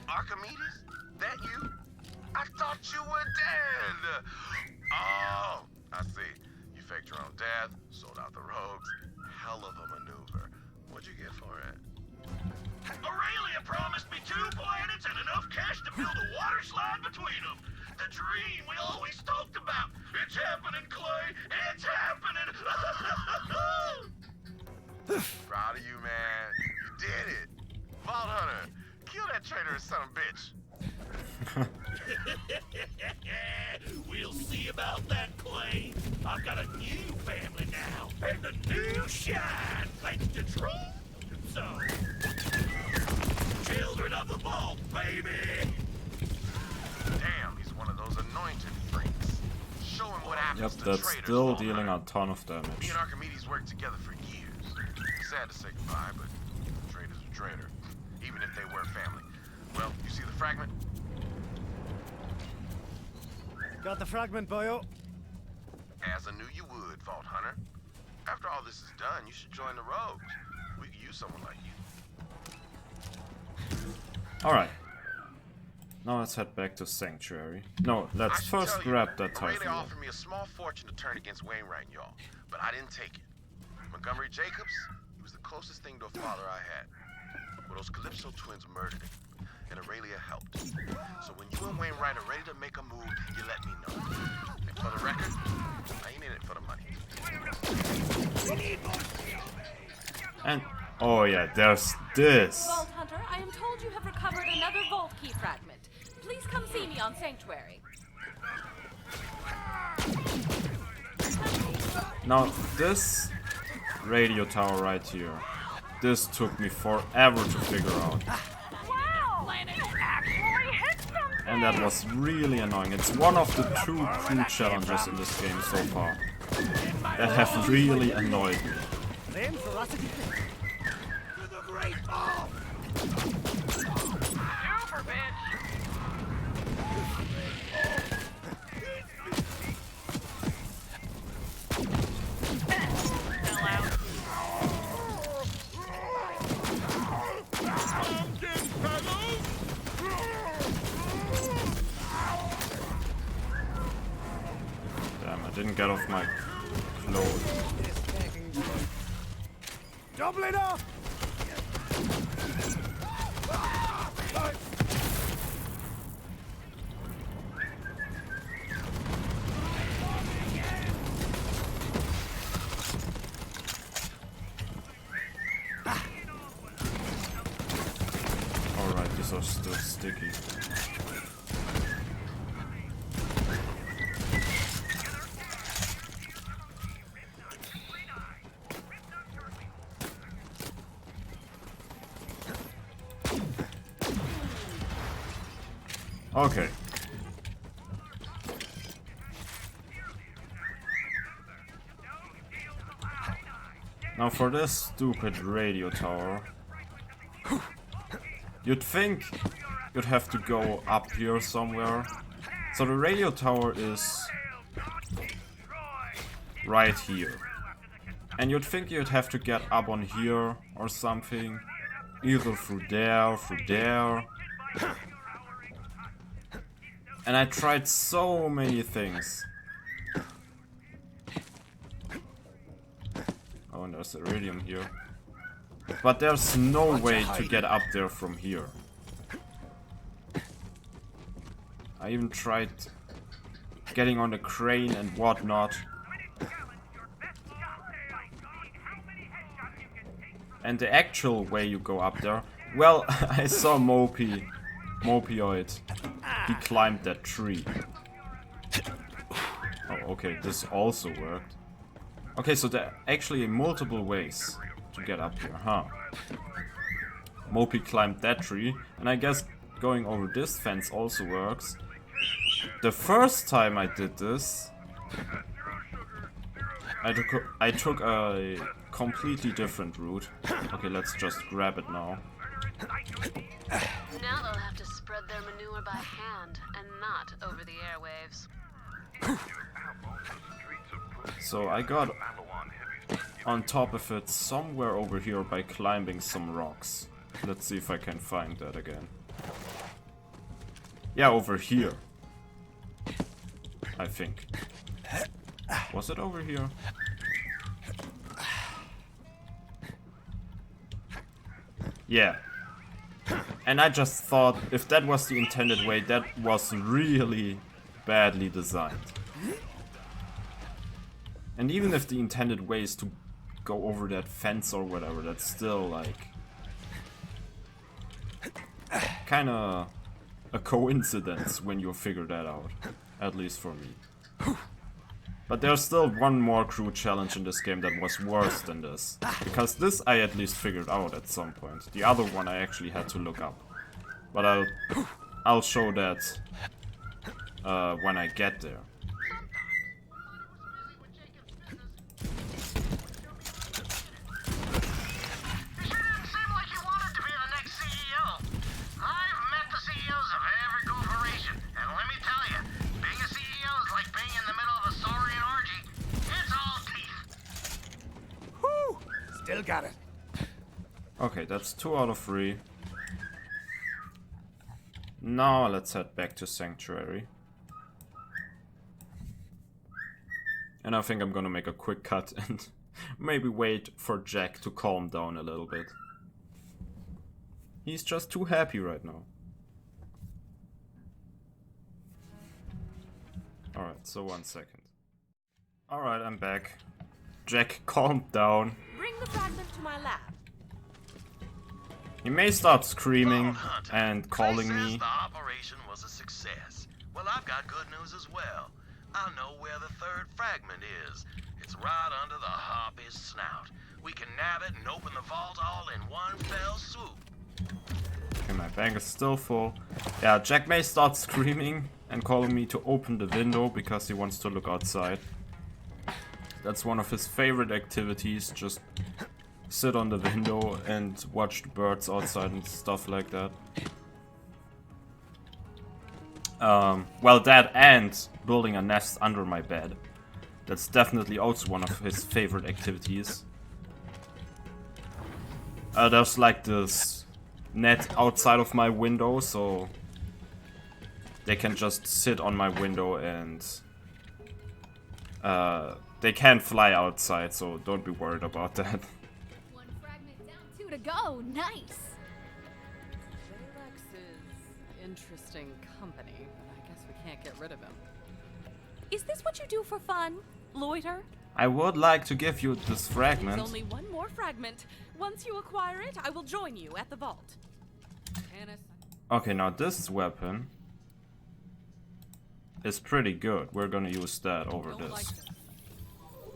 Archimedes? That you? I thought you were dead! Oh, I see. You faked your own death, sold out the rogues. Hell of a maneuver. What'd you get for it? Aurelia promised me 2 planets and enough cash to build a water slide between them. The dream we always talked about. It's happening, Clay. It's happening. Proud of you, man. You did it. Vault Hunter, kill that traitorous son of a bitch. We'll see about that, Clay. I've got a new family now, and a new shine, thanks to Troll. So, children of the vault, baby! Damn, he's one of those anointed freaks. Show him what happens Yep, to that's traitors. still dealing a ton of Me damage. and Archimedes worked together for years. Sad to say goodbye, but a traitor's a traitor, even if they were family. Well, you see the fragment? Got the fragment, boyo. As I knew you would, Vault Hunter. After all this is done, you should join the rogues. We could use someone like you. Alright. Now let's head back to Sanctuary. No, let's first grab that Aurelia Typhoon. offered me a small fortune to turn against Wainwright and y'all, but I didn't take it. Montgomery Jacobs, he was the closest thing to a father I had. Well, those Calypso twins murdered him, and Aurelia helped. So when you and Wainwright are ready to make a move, you let me know. And for the record, I ain't in it for the money. And oh yeah, there's this. Vault Hunter, I am told you have recovered another vault key fragment. Please come see me on Sanctuary. Now this radio tower right here. This took me forever to figure out. Wow! Planet actually hit something! And that was really annoying. It's one of the 2 crew challenges in this game so far that have really annoyed me. Same philosophy. To the great ball! Super bitch! Damn, I didn't get off my clothes. Double it up! Alright, these are still sticky. Okay. Now for this stupid radio tower, you'd think you'd have to go up here somewhere. So the radio tower is right here. And you'd think you'd have to get up on here or something. Either through there. And I tried so many things. Oh, and there's iridium here. But there's no way to get up there from here. I even tried getting on the crane and whatnot. And the actual way you go up there, well, I saw Mopioid. He climbed that tree. Oh, okay, this also worked. Okay, so there are actually multiple ways to get up here, huh? Mopey climbed that tree, and I guess going over this fence also works. The first time I did this, I took a completely different route. Okay, let's just grab it now. Now they'll have to spread their manure by hand and not over the airwaves. So I got on top of it somewhere over here by climbing some rocks. Let's see if I can find that again. Yeah, over here. I think. Was it over here? Yeah. And I just thought, if that was the intended way, that was really badly designed. And even if the intended way is to go over that fence or whatever, that's still like kinda a coincidence when you figure that out. At least for me. But there's still one more crew challenge in this game that was worse than this. Because this I at least figured out at some point. The other one I actually had to look up. But I'll show that when I get there. Still got it. Okay, that's 2 out of 3. Now let's head back to Sanctuary. And I think I'm gonna make a quick cut and maybe wait for Jack to calm down a little bit. He's just too happy right now. Alright, so 1 second. Alright, I'm back. Jack calmed down. Bring the fragment to my lab. He may start screaming and calling Clay says me. the operation was a success. Well, I've got good news as well. I know where the third fragment is. It's right under the harpy's snout. We can nab it and open the vault all in one fell swoop. Okay, my bank is still full. Yeah, Jack may start screaming and calling me to open the window because he wants to look outside. That's one of his favorite activities, just sit on the window and watch the birds outside and stuff like that. Well, that and building a nest under my bed. That's definitely also one of his favorite activities. There's like this net outside of my window, so they can just sit on my window and they can fly outside, so don't be worried about that. One fragment down, 2 to go. Nice. Alex is interesting company, but I guess we can't get rid of him. Is this what you do for fun? Loiter? I would like to give you this There's fragment. only one more fragment. Once you acquire it, I will join you at the vault. Tannis. Okay, now this weapon is pretty good. We're gonna use that over Don't like this. this.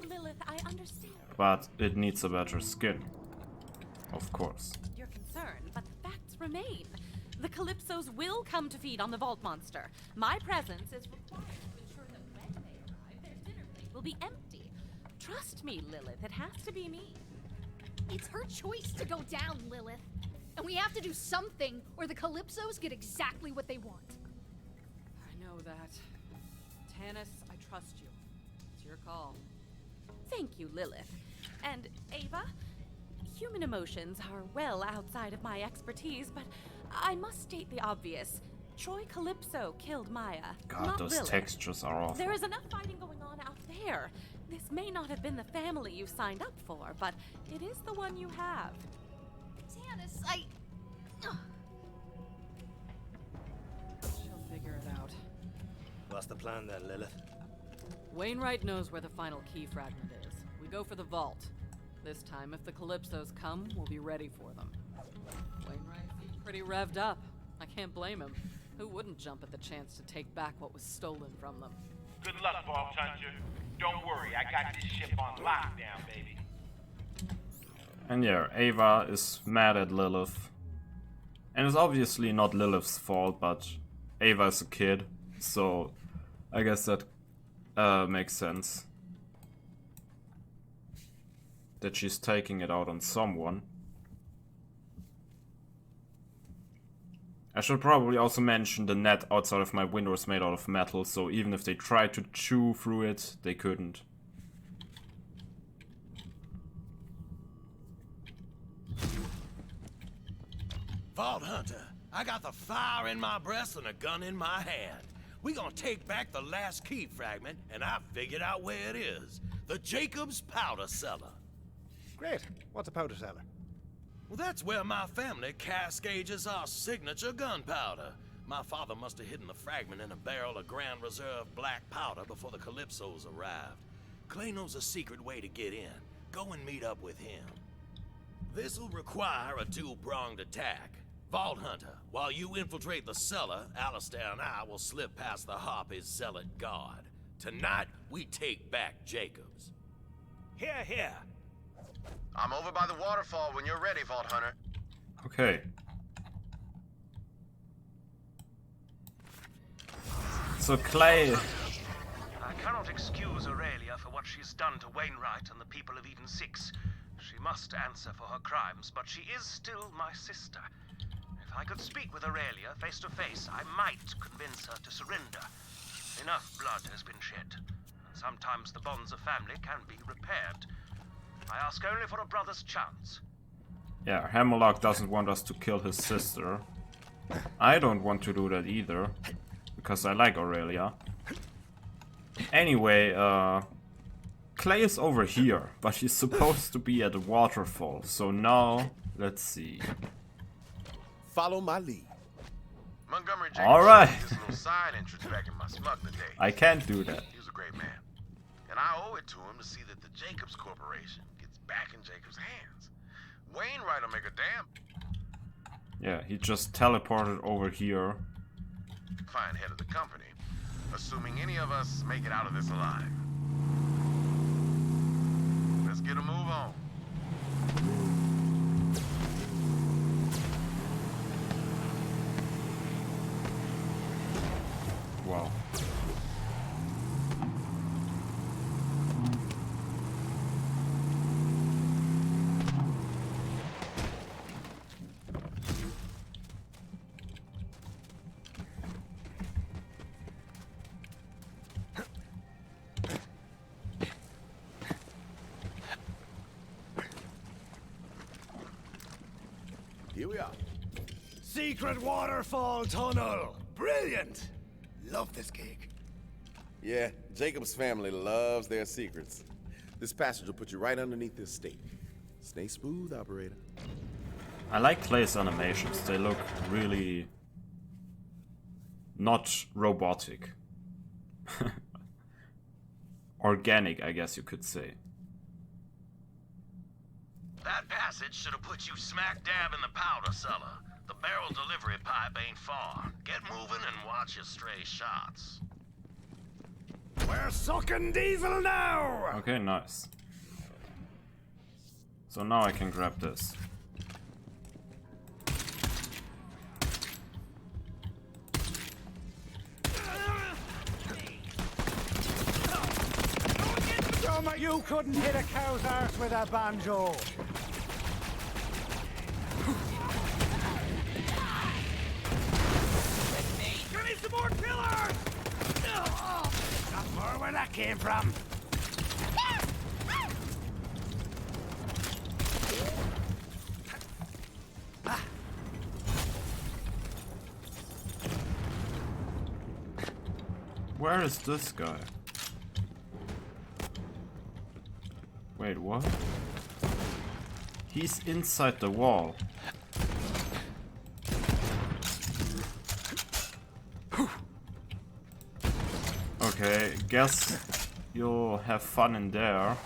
Lilith, I understand But it needs a better skin. Of course. your concern, but the facts remain. The Calypsos will come to feed on the vault monster. My presence is required to ensure that when they arrive, their dinner plate will be empty. Trust me, Lilith, it has to be me. It's her choice to go down, Lilith. And we have to do something, or the Calypsos get exactly what they want. I know that. Tannis, I trust you. It's your call. Thank you, Lilith. And Ava, human emotions are well outside of my expertise, but I must state the obvious. Troy Calypso killed Maya, God, not those Lilith. textures are awful. There is enough fighting going on out there. This may not have been the family you signed up for, but it is the one you have. Tannis, She'll figure it out. What's the plan then, Lilith? Wainwright knows where the final key fragment is. We go for the vault. This time, if the Calypsos come, we'll be ready for them. Wainwright seems pretty revved up. I can't blame him. Who wouldn't jump at the chance to take back what was stolen from them? Good luck, Vault Hunter. Don't worry, I got this ship on lockdown, baby. And yeah, Ava is mad at Lilith. And it's obviously not Lilith's fault, but Ava is a kid, so I guess that makes sense. That she's taking it out on someone. I should probably also mention the net outside of my window is made out of metal, so even if they tried to chew through it, they couldn't. Vault Hunter, I got the fire in my breast and a gun in my hand. We gonna take back the last key fragment, and I figured out where it is. The Jacobs powder cellar. Great. What's a powder cellar? Well, that's where my family cascages our signature gunpowder. My father must have hidden the fragment in a barrel of Grand Reserve black powder before the Calypsos arrived. Clay knows a secret way to get in. Go and meet up with him. This'll require a two-pronged attack. Vault Hunter, while you infiltrate the cellar, Alistair and I will slip past the Harpy's zealot guard. Tonight, we take back Jacobs. Here, here. I'm over by the waterfall when you're ready, Vault Hunter. Okay. So Clay... I cannot excuse Aurelia for what she's done to Wainwright and the people of Eden 6. She must answer for her crimes, but she is still my sister. If I could speak with Aurelia face to face, I might convince her to surrender. Enough blood has been shed. Sometimes the bonds of family can be repaired. I ask only for a brother's chance. Yeah, Hammerlock doesn't want us to kill his sister. I don't want to do that either, because I like Aurelia. Anyway, Clay is over here, but he's supposed to be at the waterfall. So now, let's see. Follow my lead. Montgomery Jacobs All right. this little side entrance back in my smuggler days. I can't do that. He was a great man. And I owe it to him to see that the Jacobs Corporation gets back in Jacobs' hands. Wainwright will make a damn Yeah, he just teleported over here. fine head of the company, assuming any of us make it out of this alive. Let's get a move on. Wow. Here we are. Secret waterfall tunnel. Brilliant. Love this gig. Yeah, Jacob's family loves their secrets. This passage will put you right underneath this stake. Stay smooth, operator. I like Clay's animations. They look really not robotic. Organic, I guess you could say. That passage should have put you smack dab in the powder cellar. The barrel delivery pipe ain't far. Get moving and watch your stray shots. We're sucking diesel now. Okay, nice. So now I can grab this. You couldn't hit a cow's arse with a banjo. Give me some more killers! Not more where that came from. Where is this guy? Wait, what? He's inside the wall. Okay, guess you'll have fun in there.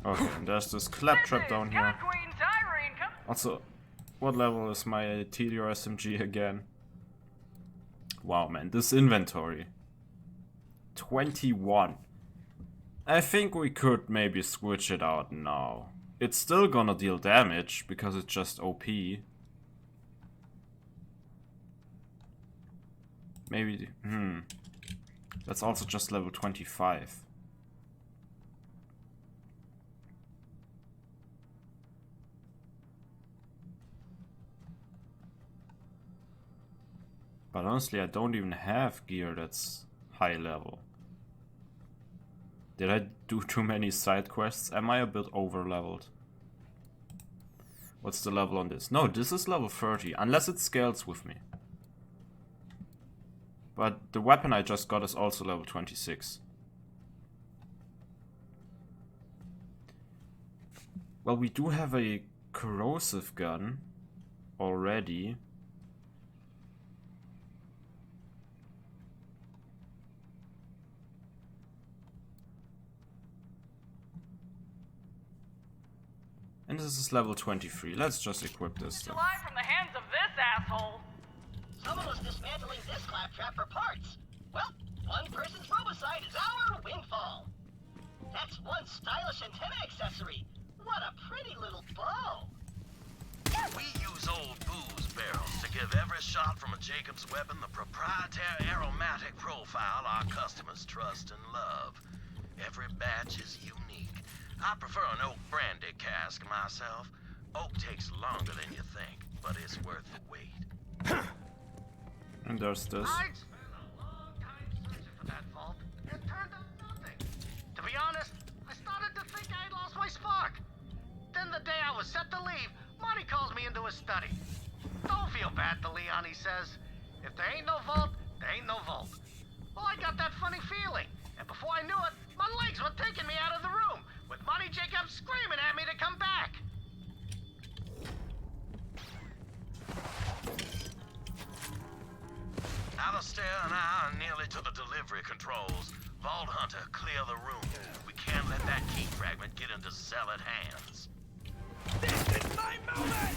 Okay, and there's this claptrap down here. Also, what level is my TDR SMG again? Wow, man, this inventory. 21. I think we could maybe switch it out now. It's still gonna deal damage because it's just OP. Maybe, that's also just level 25. But honestly, I don't even have gear that's high level. Did I do too many side quests? Am I a bit over leveled? What's the level on this? No, this is level 30, unless it scales with me. But the weapon I just got is also level 26. Well, we do have a corrosive gun already. And this is level 23. Let's just equip this stuff. Fly from the hands of this asshole. Someone was dismantling this claptrap for parts. Well, one person's robocide is our windfall. That's one stylish antenna accessory. What a pretty little bow. We use old booze barrels to give every shot from a Jacobs weapon the proprietary aromatic profile our customers trust and love. Every batch is unique. I prefer an oak brandy cask myself. Oak takes longer than you think, but it's worth the wait. And there's this. I'd spent a long time searching for that vault. It turned up nothing. To be honest, I started to think I had lost my spark. Then the day I was set to leave, Monty calls me into his study. Don't feel bad, DeLeon, he says. If there ain't no vault, there ain't no vault. Well, I got that funny feeling. And before I knew it, my legs were taking me out of the room, with Monty Jacobs screaming at me to come back. Alistair and I are nearly to the delivery controls. Vault Hunter, clear the room. We can't let that key fragment get into zealot hands. This is my moment!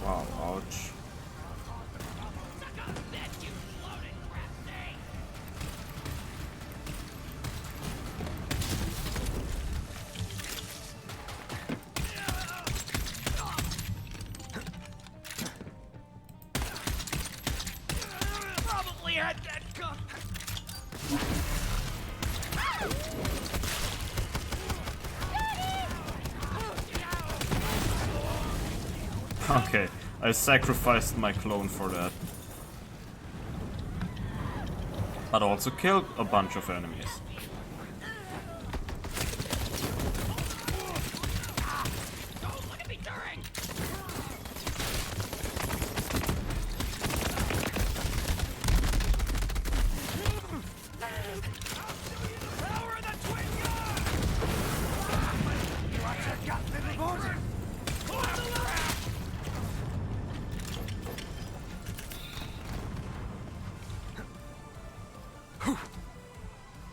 Wow, ouch. Probably had that gun. Okay, I sacrificed my clone for that. But also killed a bunch of enemies. Don't look at me during. Power of the twin gun! Watch your gut, little bud.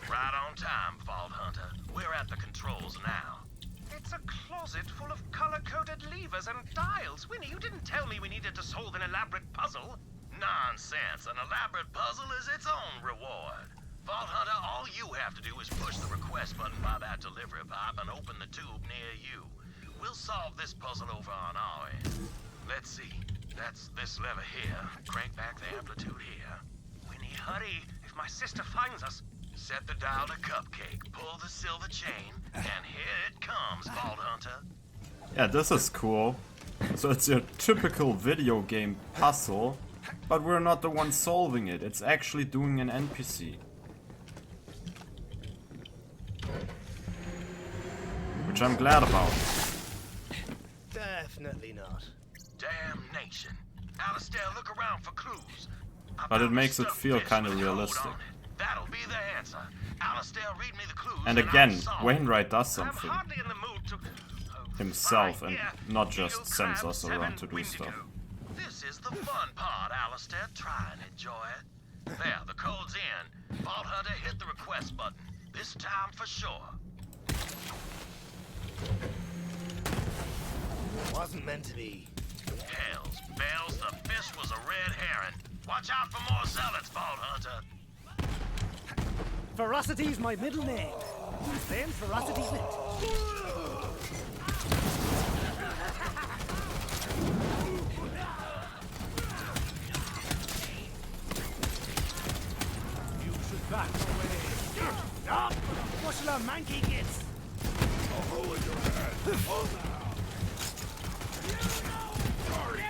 Right on time, Vault Hunter. We're at the controls now. It's a closet full of color-coded levers and dials. Winnie, you didn't tell me we needed to solve an elaborate puzzle. Nonsense. An elaborate puzzle is its own reward. Vault Hunter, all you have to do is push the request button by that delivery pipe and open the tube near you. We'll solve this puzzle over on our end. Let's see. That's this lever here. Crank back the amplitude here. Winnie, hurry. If my sister finds us... Set the dial to Cupcake. Pull the silver chain. And here it comes, Vault Hunter. Yeah, this is cool. So it's your typical video game puzzle, but we're not the ones solving it. It's actually doing an NPC. Which I'm glad about. Definitely not. Damnation. Alistair, look around for clues. But it makes it feel kind of realistic. That'll be the answer. Alistair, read me the clues. And again, Wainwright does something I'm hardly in the mood to... himself and not just sends us around to do stuff. This is the fun part, Alistair. Try and enjoy it. There, the code's in. Vault Hunter, hit the request button. This time for sure. Wasn't meant to be. Hells bells, the fish was a red herring. Watch out for more zealots, Vault Hunter. Ferocity's my middle name. Then Ferocity's it. You should back away. Up! Bushel of manky gits! A hole in your head. Oh, now. Sorry.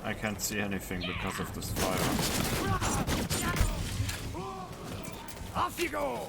I can't see anything because of this fire. Off you go!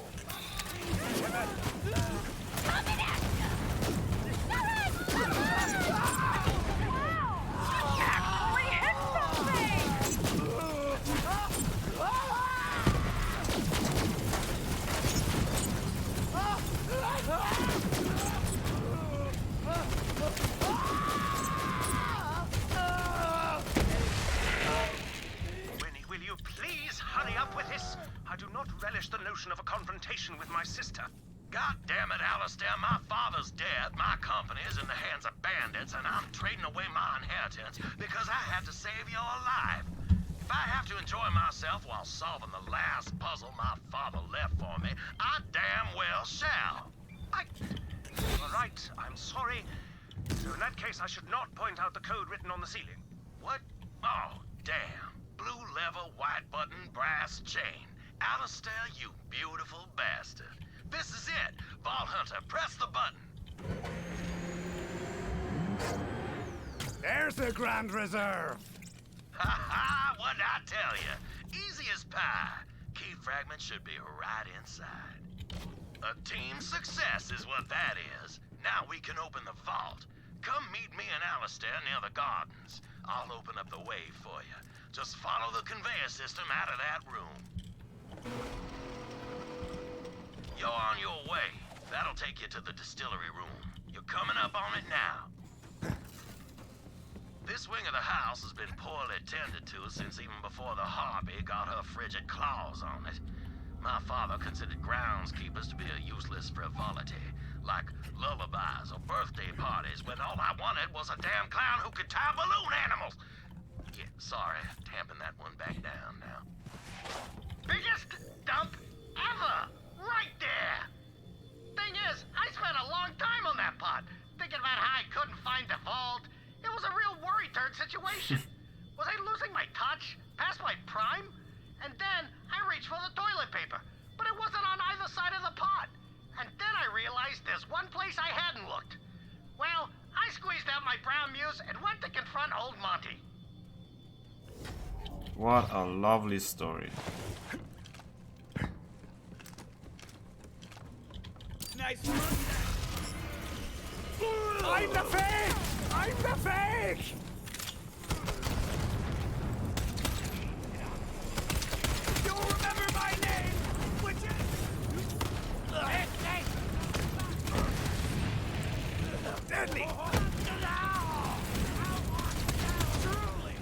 Winnie, will you please hurry up with this? I do not relish the notion of a confrontation with my sister. God damn it, Alistair, my father's dead, my company is in the hands of bandits, and I'm trading away my inheritance because I had to save your life. If I have to enjoy myself while solving the last puzzle my father left for me, I damn well shall. All right, I'm sorry. So in that case, I should not point out the code written on the ceiling. What? Oh, damn. Blue lever, white button, brass chain. Alistair, you beautiful bastard. This is it. Vault Hunter, press the button. There's the Grand Reserve! Ha ha, what'd I tell you? Easy as pie. Key fragment should be right inside. A team success is what that is. Now we can open the vault. Come meet me and Alistair near the gardens. I'll open up the way for you. Just follow the conveyor system out of that room. You're on your way. That'll take you to the distillery room. You're coming up on it now. This wing of the house has been poorly tended to since even before the harpy got her frigid claws on it. My father considered groundskeepers to be a useless frivolity, like lullabies or birthday parties, when all I wanted was a damn clown who could tie balloon animals. Yeah, sorry, tamping that one back down now. Biggest dump ever! Right there! Thing is, I spent a long time on that pot, thinking about how I couldn't find the vault. It was a real worry-turd situation. Was I losing my touch? Past my prime? And then I reached for the toilet paper, but it wasn't on either side of the pot. And then I realized there's one place I hadn't looked. Well, I squeezed out my brown muse and went to confront old Monty. What a lovely story. Nice one! I'm the fake! I'm the fake! You'll remember my name, which is... Deadly! Truly!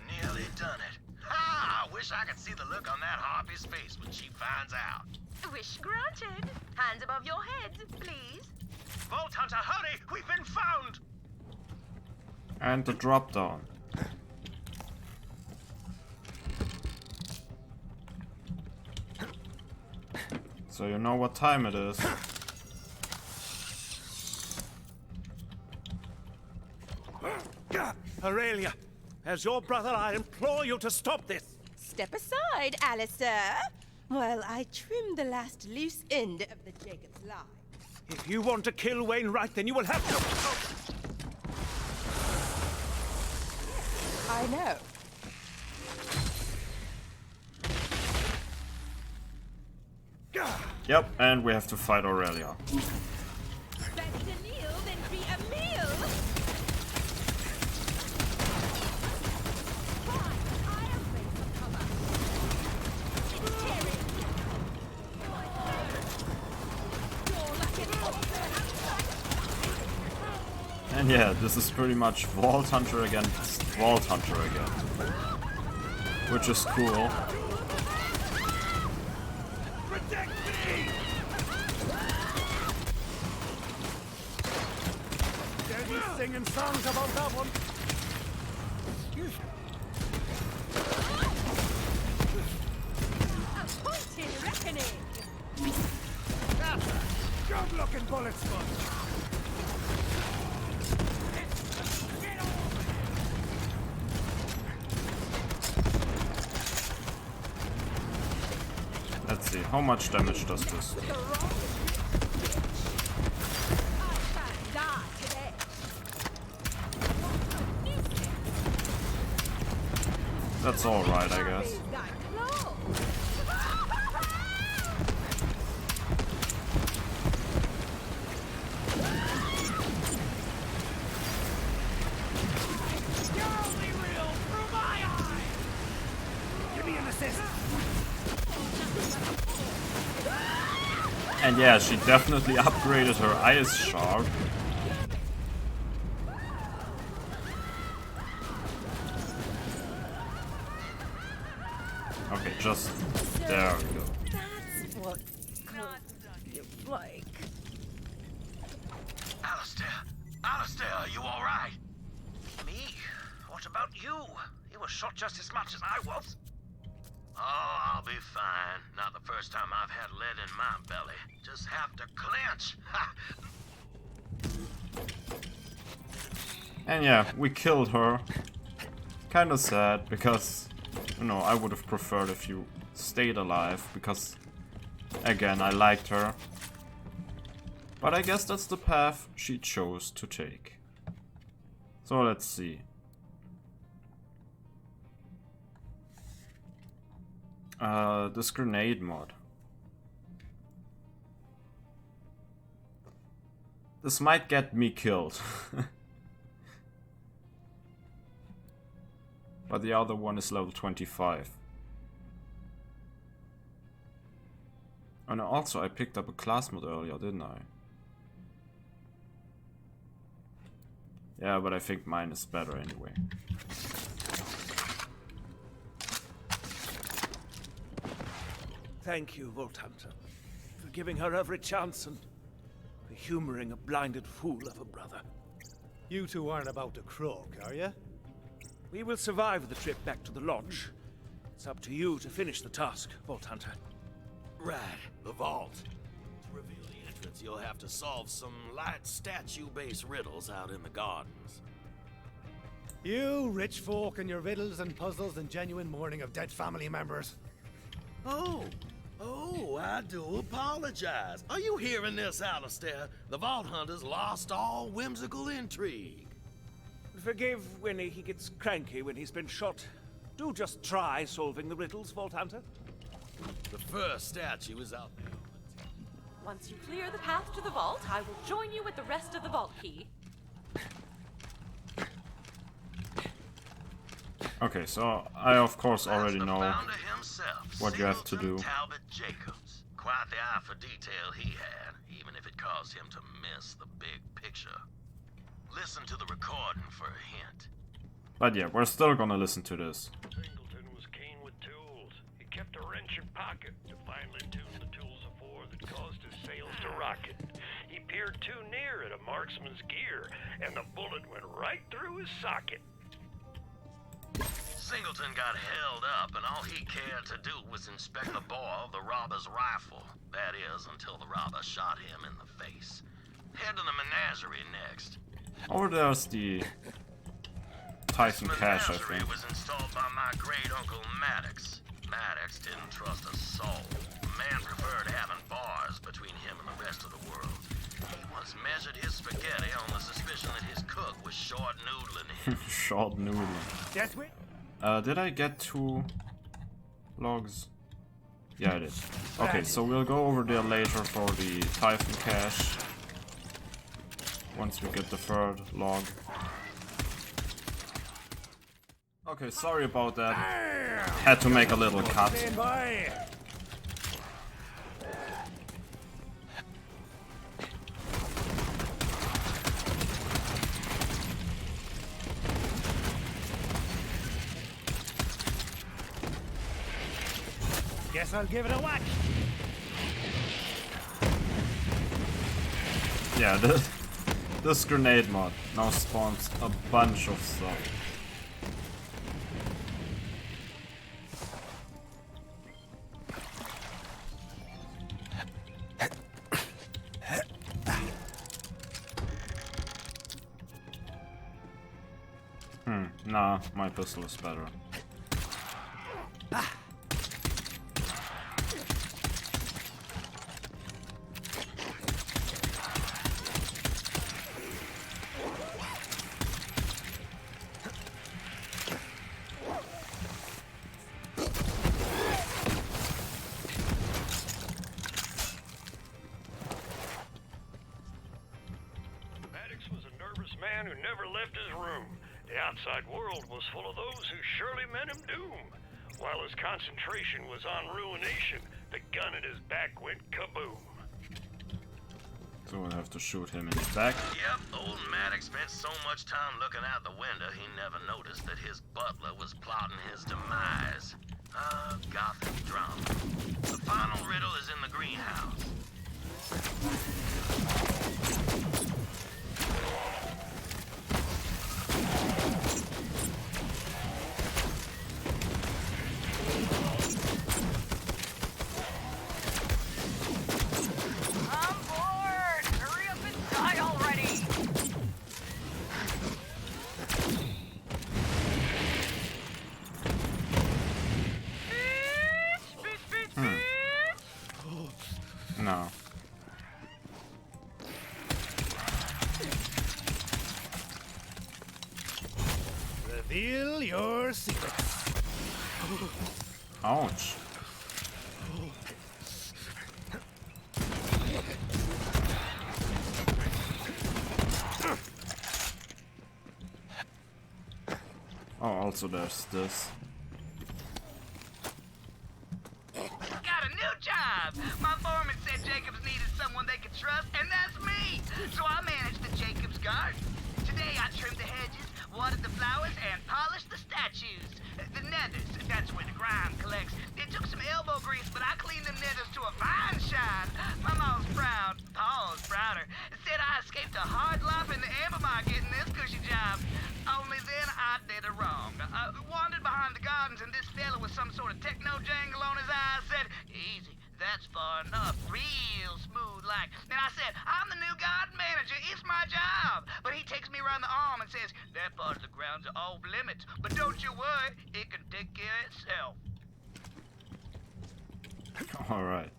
Nearly done it. Ha! I wish I could see the look on that harpy's face when she finds out. Wish granted. Hands above your heads, please. Vault Hunter, hurry! We've been found! And the drop down. So you know what time it is. Aurelia, as your brother, I implore you to stop this. Step aside, Alistair, while I trim the last loose end of the Jacob's lie. If you want to kill Wainwright, then you will have to... I know. Yep, and we have to fight Aurelia. Better to kneel than be a meal. And yeah, this is pretty much Vault Hunter against Vault Hunter again. Which is cool. Singing songs about that one. Appointed reckoning. That's a good-looking bullet sponge. Let's see, how much damage does this do? That's alright, I guess. And yeah, she definitely upgraded her ice shard. Okay, just there we go. That's what you like. Alistair! Alistair, are you alright? Me? What about you? You were shot just as much as I was. Oh, I'll be fine. Not the first time I've had lead in my belly. Just have to clench. Ha! And yeah, we killed her. Kinda sad, because, you know, I would have preferred if you stayed alive, because, again, I liked her. But I guess that's the path she chose to take. So let's see. This grenade mod. This might get me killed. But the other one is level 25. And also I picked up a class mod earlier, didn't I? Yeah, but I think mine is better anyway. Thank you, Vault Hunter, for giving her every chance and for humoring a blinded fool of a brother. You two aren't about to croak, are you? We will survive the trip back to the lodge. It's up to you to finish the task, Vault Hunter. Right, the vault. To reveal the entrance, you'll have to solve some light statue-based riddles out in the gardens. You rich folk and your riddles and puzzles and genuine mourning of dead family members. Oh, I do apologize. Are you hearing this, Alistair? The Vault Hunters lost all whimsical intrigue. Forgive Winnie, he gets cranky when he's been shot. Do just try solving the riddles, Vault Hunter. The first statue is out there. Once you clear the path to the vault, I will join you with the rest of the vault key. Okay, so I of course already know what you have to do. Talbot Jacobs. Quite the eye for detail he had, even if it caused him to miss the big picture. Listen to the recording for a hint. But yeah, we're still gonna listen to this. Singleton was keen with tools. He kept a wrench in pocket to finely tune the tools of war that caused his sails to rocket. He peered too near at a marksman's gear, and the bullet went right through his socket. Singleton got held up, and all he cared to do was inspect the bore of the robber's rifle. That is, until the robber shot him in the face. Head to the menagerie next. Or there's the Typhon Cache, I menagerie think. was installed by my great uncle Maddox. Maddox didn't trust a soul. The man preferred having bars between him and the rest of the world. He once measured his spaghetti on the suspicion that his cook was short noodling him. Short noodling. Yes, we. Did I get 2 logs? Yeah, I did. Okay, so we'll go over there later for the Typhon Cache. Once we get the 3rd log. Okay, sorry about that. Had to make a little cut. Guess I'll give it a whack. Yeah, this grenade mod now spawns a bunch of stuff. Nah, my pistol is better. Maddox was a nervous man who never left his room. The outside world was full of those who surely meant him doom. While his concentration was on ruination, the gun at his back went kaboom. So we'll have to shoot him in the back. Yep, old Maddox spent so much time looking out the window, he never noticed that his butler was plotting his demise. Gothic drama. The final riddle is in the greenhouse. I'm bored! Hurry up and die already! No. Reveal your secrets. Ouch. Oh, also there's this. Got a new job! My foreman said Jacobs needed someone they could trust, and that's me! So I managed the Jacobs garden. Today I trimmed the hedges, watered the flowers, and polished the statues. The nethers, that's where the grime collects. It took some elbow grease, but I cleaned them nethers to a fine shine. My mom's proud, Paul's prouder. Said I escaped a hard life in the amber market in this cushy job. Only then I did it wrong. Wandered behind the gardens, and this fella with some sort of techno jangle on his eyes said, "Easy, that's far enough, real smooth like." And I said, "I'm the new garden manager, it's my job." But he takes me around the arm and says, "That part of the ground's off limits, but don't you worry, it can take care of itself." Alright.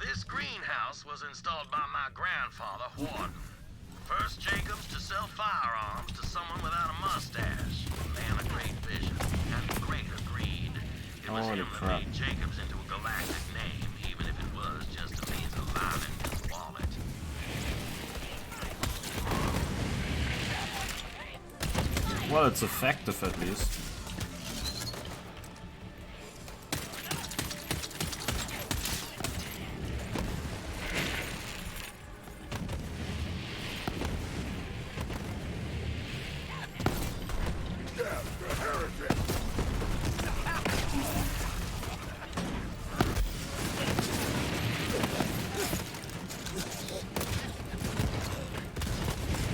This greenhouse was installed by my grandfather, Warden. First Jacobs to sell firearms to someone without a mustache. A man of great vision and greater greed. It was Holy him that crap. made Jacobs into a galactic name, even if it was just a means of lining his wallet. Well, it's effective at least.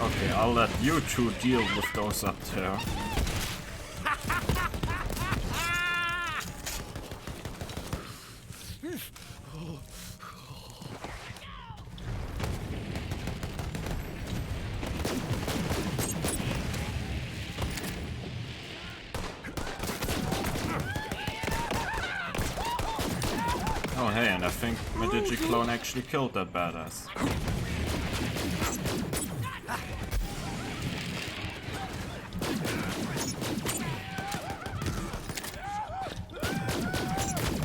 Okay, I'll let you two deal with those up there. hey, and I think my Digi-clone actually killed that badass.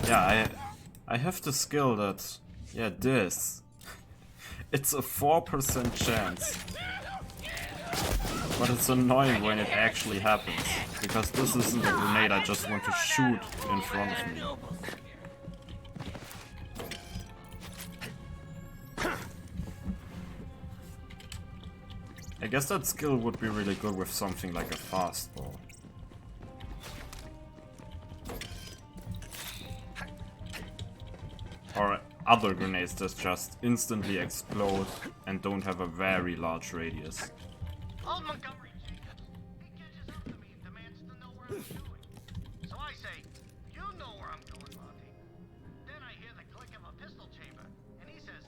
Yeah, I have the skill that... Yeah, this. It's a 4% chance. But it's annoying when it actually happens. Because this isn't a grenade I just want to shoot in front of me. I guess that skill would be really good with something like a fastball. Or other grenades that just instantly explode and don't have a very large radius. Old Montgomery Jacobs, he catches up to me and demands to know where I'm going. So I say, you know where I'm going, Monty. Then I hear the click of a pistol chamber, and he says,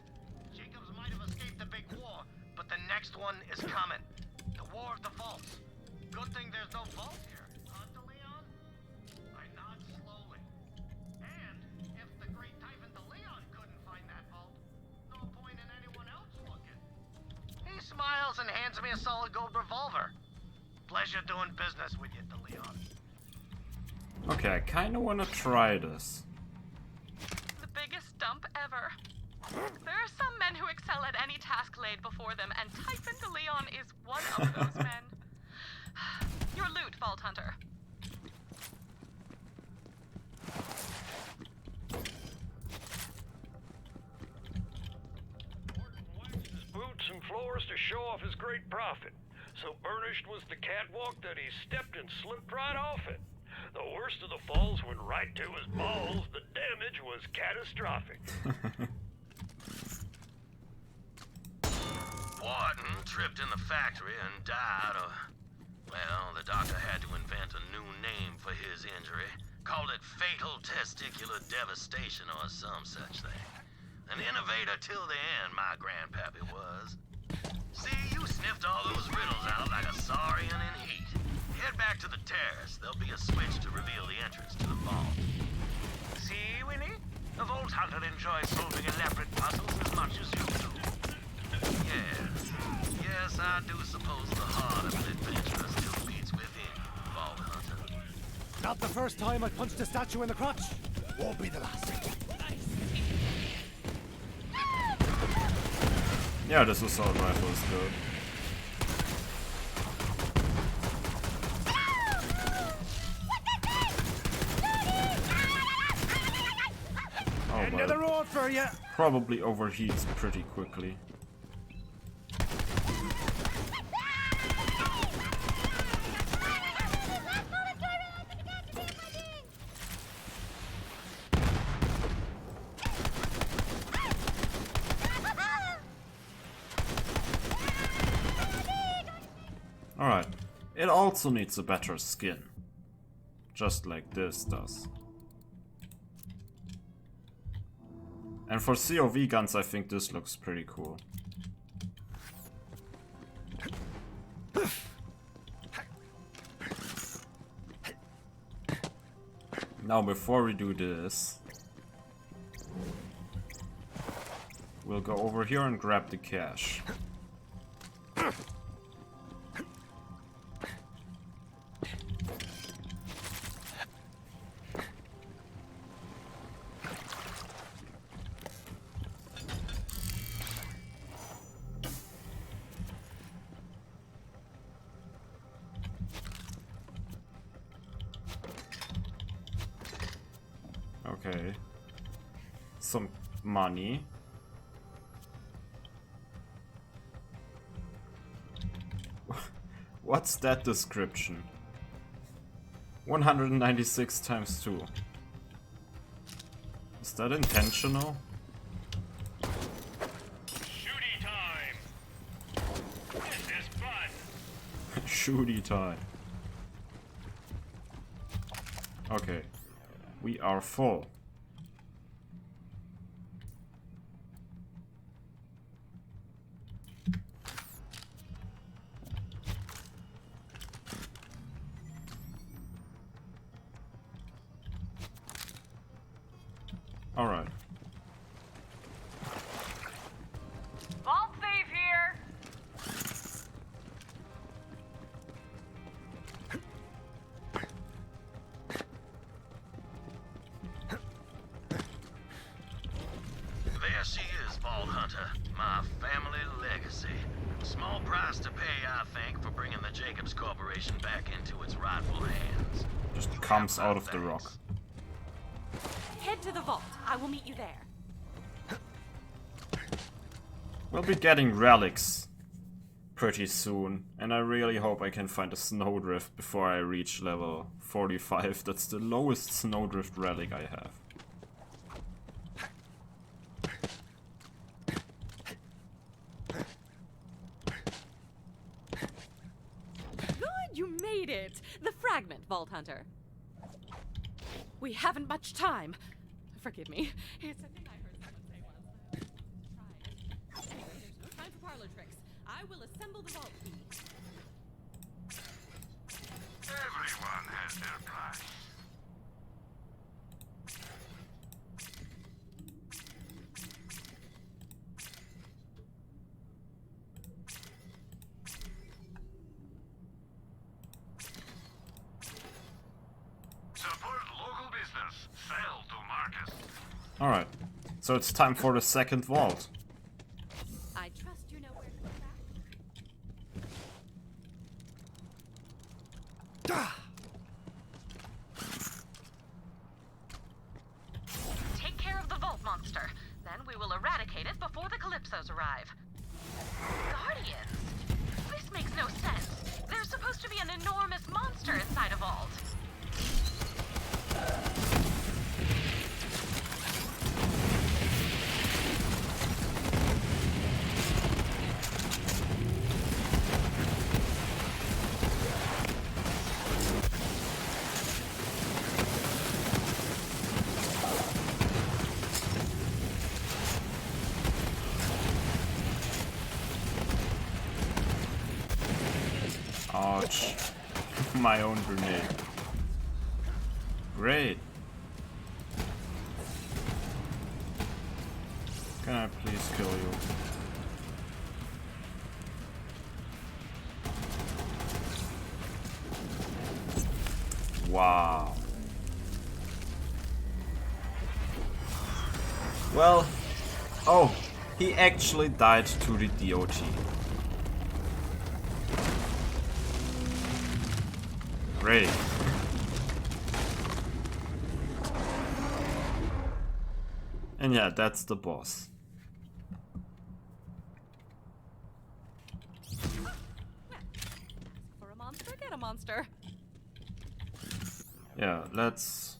Jacobs might have escaped the big war, but the next one is coming. The War of the Vaults. Good thing there's no vault here. Huh, DeLeon? I nod slowly. And if the great Typhon DeLeon couldn't find that vault, no point in anyone else looking. He smiles and hands me a solid gold revolver. Pleasure doing business with you, DeLeon. Okay, I kinda wanna try this. The biggest dump ever. There are some men who excel at any task laid before them, and Typhon DeLeon is one of those men. Your loot, Vault Hunter. His boots and floors to show off his great profit. So burnished was the catwalk that he stepped and slipped right off it. The worst of the falls went right to his balls. The damage was catastrophic. Wharton tripped in the factory and died of... Well, the doctor had to invent a new name for his injury. Called it fatal testicular devastation or some such thing. An innovator till the end, my grandpappy was. See, you sniffed all those riddles out like a saurian in heat. Head back to the terrace. There'll be a switch to reveal the entrance to the vault. See, Winnie? The Vault Hunter enjoys solving elaborate puzzles as much as you do. Yes, I do suppose the heart of an adventurer still beats within you, Vault Hunter. Not the first time I punched a statue in the crotch. Won't be the last. Yeah, this assault rifle is good. Oh, End of the road for you. Probably overheats pretty quickly. Alright, it also needs a better skin. Just like this does. And for COV guns, I think this looks pretty cool. Now, before we do this, we'll go over here and grab the cash. Okay. Some money. What's that description? 196 times 2. Is that intentional? Shooty time! This is fun! Shooty time. Okay. We are full. Alright. is, Vault Hunter. My family legacy. Small price to pay, I think, for bringing the Jacobs Corporation back into its rightful hands. Just comes out of the rock. Head to the vault. I will meet you there. We'll be getting relics pretty soon, and I really hope I can find a snowdrift before I reach level 45. That's the lowest snowdrift relic I have. Good, you made it! The fragment, Vault Hunter. We haven't much time. Forgive me. It's a thing I heard someone say once. Try it. Anyway, there's no time for parlor tricks. I will assemble the vault key. Everyone has their price. Support local business. Sell to Marcus. Alright, so it's time for the second vault. I trust you know where to go back. Take care of the vault monster. Then we will eradicate it before the Calypsos arrive. Guardians? This makes no sense. There's supposed to be an enormous monster inside a vault. Ouch. My own grenade. Great. Can I please kill you? Wow. Well, oh, he actually died to the DOT. Great. And yeah, that's the boss. For a monster, get a monster. Yeah, let's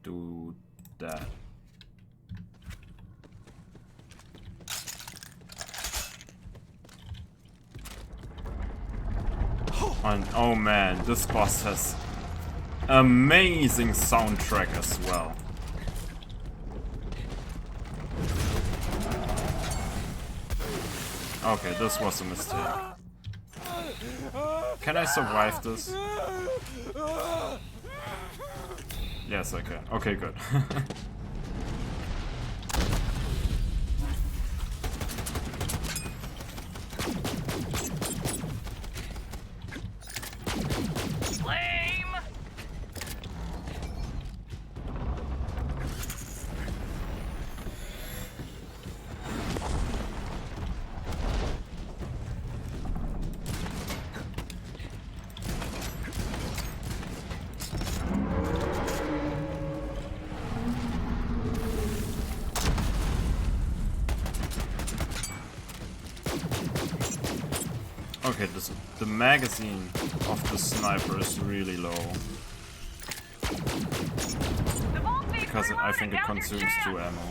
do that. And oh man, this boss has amazing soundtrack as well. Okay, this was a mistake. Can I survive this? Yes, I can. Okay, good. Okay, the magazine of the sniper is really low. Because I think it consumes 2 ammo.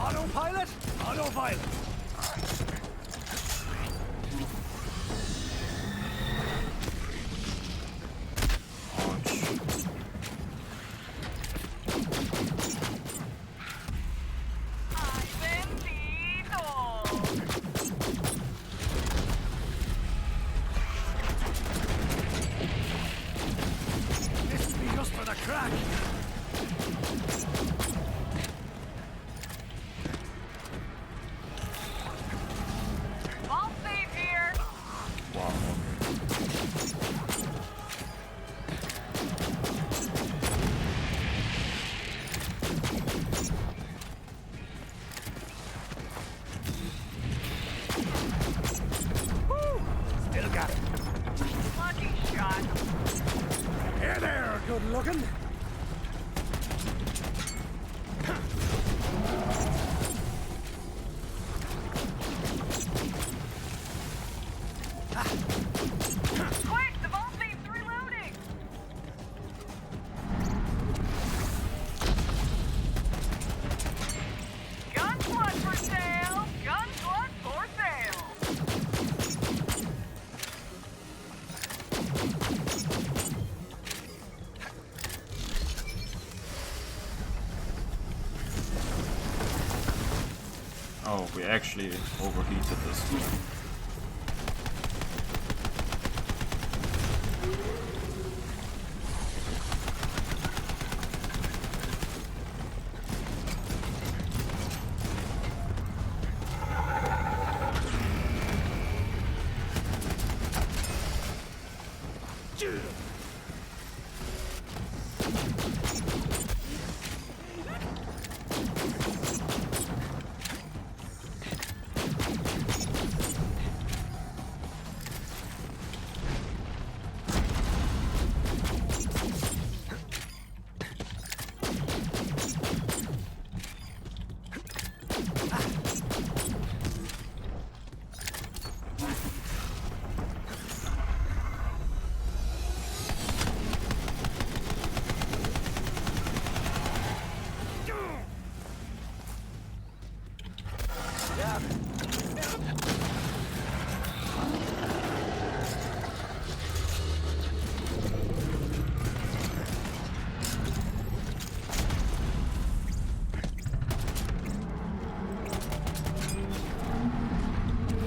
Autopilot? Autopilot! This would be just for the crack! All safe here. Wow. Woo! Still got it. Lucky shot. Here there, good looking. Quick, the vault safe's reloading. Gun slut for sale. Gun slut for sale. Oh, we actually overheated this one.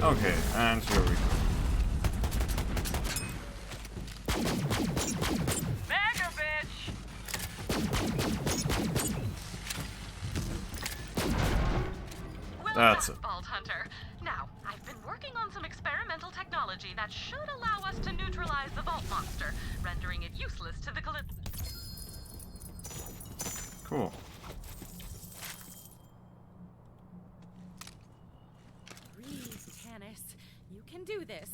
Okay, and here we go. Mega bitch. Well That's done, it. Vault Hunter. Now, I've been working on some experimental technology that should allow us to neutralize the Vault Monster, rendering it useless to the Calypso. Cool. Breathe, Tanis. You can do this.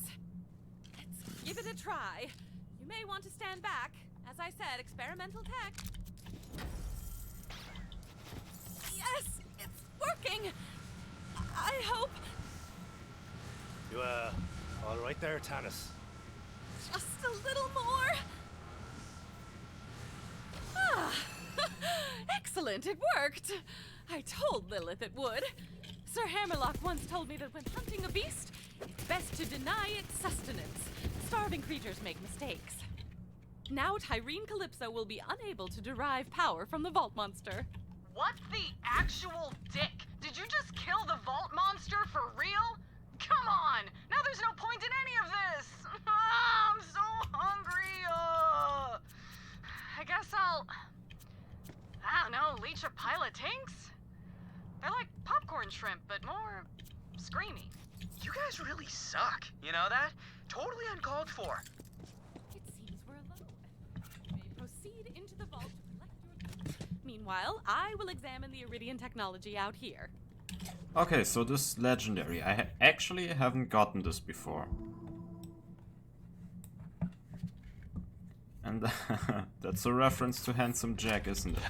Let's give it a try. You may want to stand back. As I said, experimental tech. Yes, it's working. I hope. You, all right there, Tanis? Just a little more. Ah, excellent, it worked. I told Lilith it would. Sir Hammerlock once told me that when hunting a beast, it's best to deny its sustenance. Starving creatures make mistakes. Now Tyrene Calypso will be unable to derive power from the Vault Monster. What the actual dick? Did you just kill the Vault Monster for real? Come on! Now there's no point in any of this! I'm so hungry! I guess I'll... I don't know, leech a pile of tinks? They're like popcorn shrimp, but more... screamy. You guys really suck. You know that? Totally uncalled for. It seems we're alone. You may proceed into the vault to collect your loot. Meanwhile, I will examine the Iridian technology out here. Okay, so this is legendary. I actually haven't gotten this before. And that's a reference to Handsome Jack, isn't it?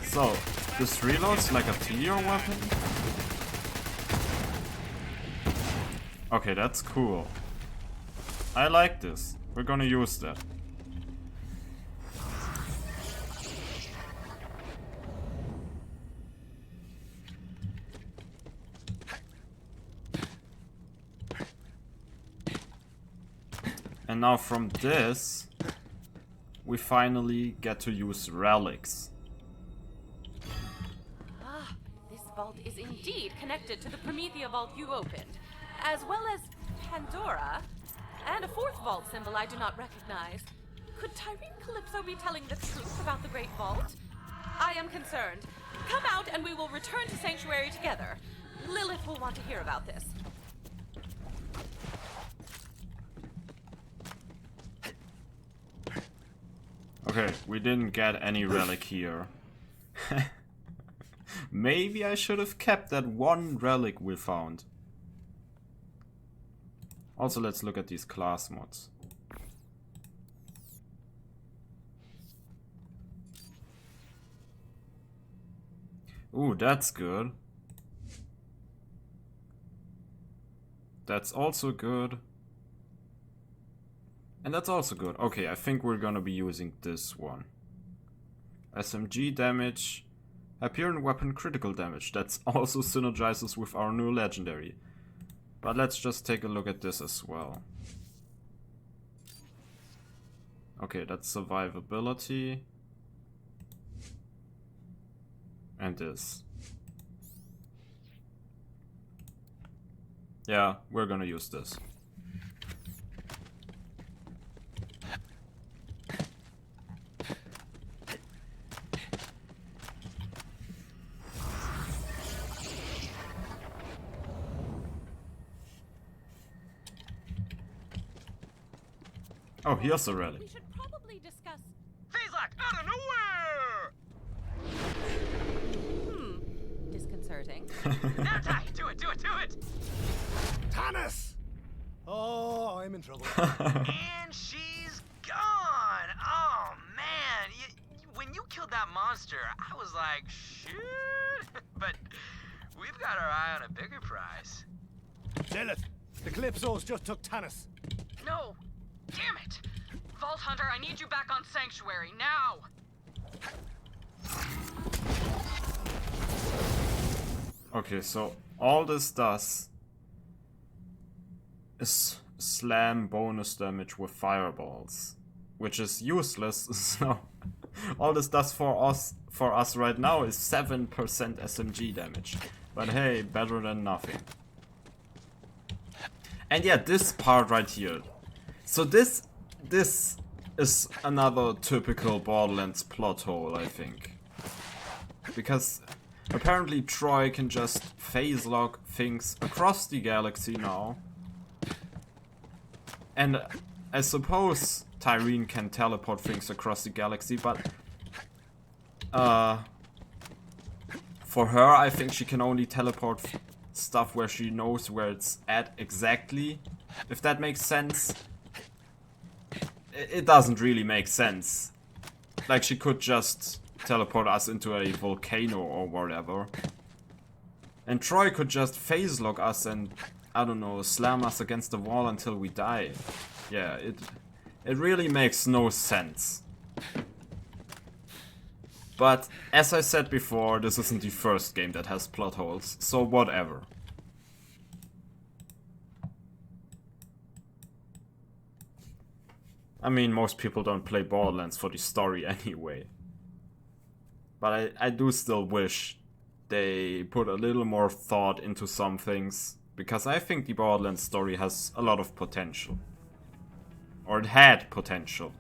So, this reloads like a TR weapon? Okay, that's cool. I like this. We're gonna use that. And now from this, we finally get to use relics. Ah, this vault is indeed connected to the Promethea vault you opened, as well as Pandora, and a fourth vault symbol I do not recognize. Could Tyrene Calypso be telling the truth about the Great Vault? I am concerned. Come out and we will return to Sanctuary together. Lilith will want to hear about this. Okay, we didn't get any relic here. Maybe I should have kept that one relic we found. Also, let's look at these class mods. Ooh, that's good. That's also good. And that's also good. Okay, I think we're gonna be using this one. SMG damage, Hyperion weapon critical damage. That's also synergizes with our new legendary. But let's just take a look at this as well. Okay, that's survivability. And this. Yeah, we're gonna use this. Oh, here's a relic. We should probably discuss... Phazak, out of nowhere! Disconcerting. Now, Ty, do it, do it, do it! Tannis! Oh, I'm in trouble. And she's gone! Oh, man! When you killed that monster, I was like, shoot! But we've got our eye on a bigger prize. Lilith, the Calypsos just took Tannis. No! Damn it! Vault Hunter, I need you back on Sanctuary, now! Okay, so all this does is slam bonus damage with fireballs, which is useless. So all this does for us right now is 7% SMG damage. But hey, better than nothing. And yeah, this part right here. So this is another typical Borderlands plot hole, I think. Because apparently Troy can just phase lock things across the galaxy now. And I suppose Tyrene can teleport things across the galaxy, but for her I think she can only teleport stuff where she knows where it's at exactly. If that makes sense. It doesn't really make sense. Like, she could just teleport us into a volcano or whatever. And Troy could just phase lock us and, I don't know, slam us against the wall until we die. Yeah, it really makes no sense. But, as I said before, this isn't the first game that has plot holes, so whatever. I mean, most people don't play Borderlands for the story anyway. But I do still wish they put a little more thought into some things, because I think the Borderlands story has a lot of potential. Or it had potential.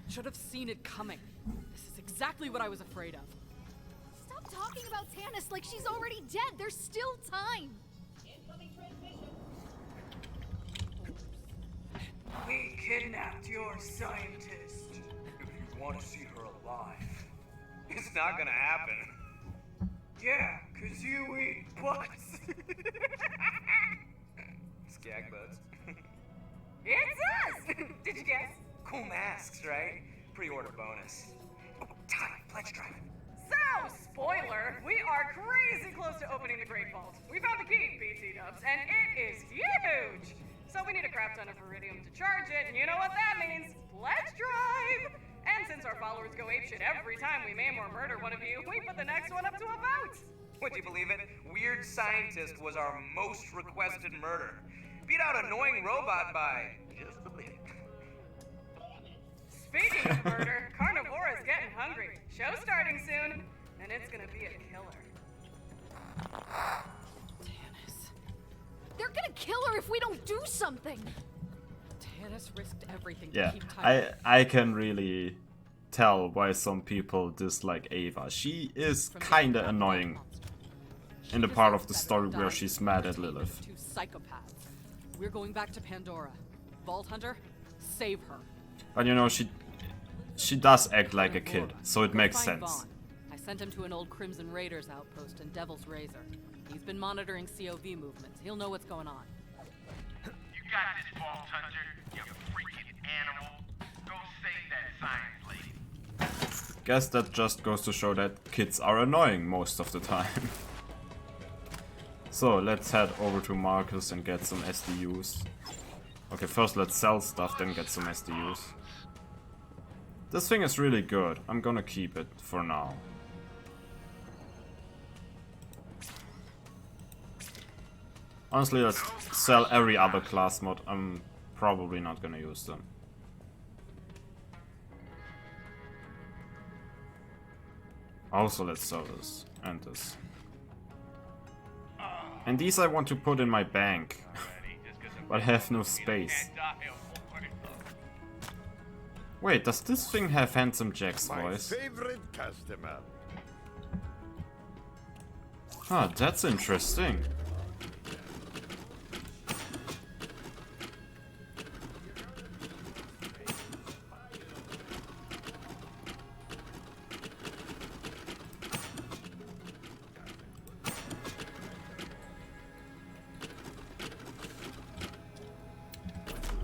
Should have seen it coming. This is exactly what I was afraid of. Stop talking about Tannis like she's already dead. There's still time. We kidnapped your scientist. If you want to see her alive, it's not gonna happen. Yeah, 'cause you eat butts. Skag butts. It's us! Did you guess? Cool masks, right? pre-order bonus. Oh, time, pledge drive. So, spoiler, we are crazy close to opening the Great Vault. We found the key, BT dubs, and it is huge! So we need a crap ton of iridium to charge it, and you know what that means? Pledge drive! And since our followers go apeshit every time we maim or murder one of you, we put the next one up to a vote! Would you believe it? Weird Scientist was our most requested murder. Beat out Annoying Robot by just a bit. Speaking of murder, Carnivore is getting hungry. Show's starting soon, and it's gonna be a killer. They're gonna kill her if we don't do something. Tannis risked everything Yeah, to keep Tyler. I can really tell why some people dislike Ava. She is kinda annoying in the part of the story where she's mad at Lilith. Two psychopaths. We're going back to Pandora. Vault Hunter, save her. But you know, she does act like a kid, so it makes Find sense. Vaughn. I sent him to an old Crimson Raiders outpost in Devil's Razor. He's been monitoring COV movements. He'll know what's going on. You got this, Vault Hunter, you freaking animal. Go save that science lady. Guess that just goes to show that kids are annoying most of the time. So let's head over to Marcus and get some SDUs. Okay, first let's sell stuff, then get some SDUs. This thing is really good. I'm gonna keep it for now. Honestly, let's sell every other class mod. I'm probably not gonna use them. Also, let's sell this and this. And these I want to put in my bank, but I have no space. Wait, does this thing have Handsome Jack's voice? My favorite customer. Ah, that's interesting.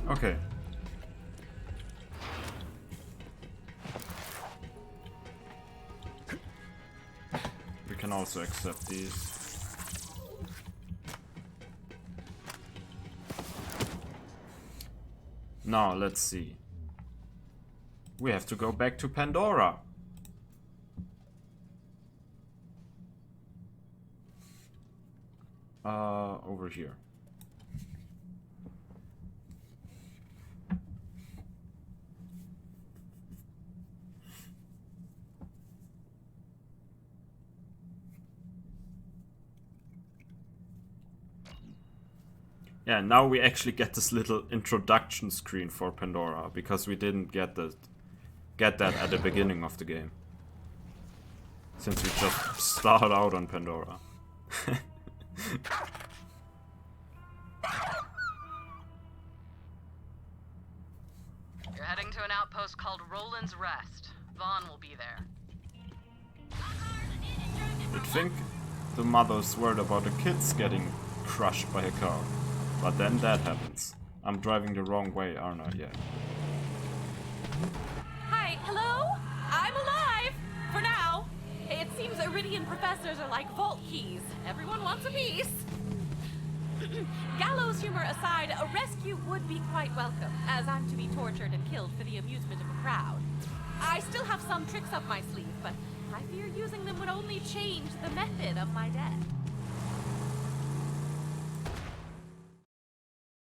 Okay. We can also accept these. Now, let's see. We have to go back to Pandora. Over here. Yeah, now we actually get this little introduction screen for Pandora, because we didn't get that at the beginning of the game. Since we just started out on Pandora. You're heading to an outpost called Roland's Rest. Vaughn will be there. You'd think the mother's worried about the kids getting crushed by a car. But then that happens. I'm driving the wrong way, aren't I? Yeah. Hi, hello? I'm alive! For now. It seems Iridian professors are like vault keys. Everyone wants a piece. Gallows humor aside, a rescue would be quite welcome, as I'm to be tortured and killed for the amusement of a crowd. I still have some tricks up my sleeve, but I fear using them would only change the method of my death.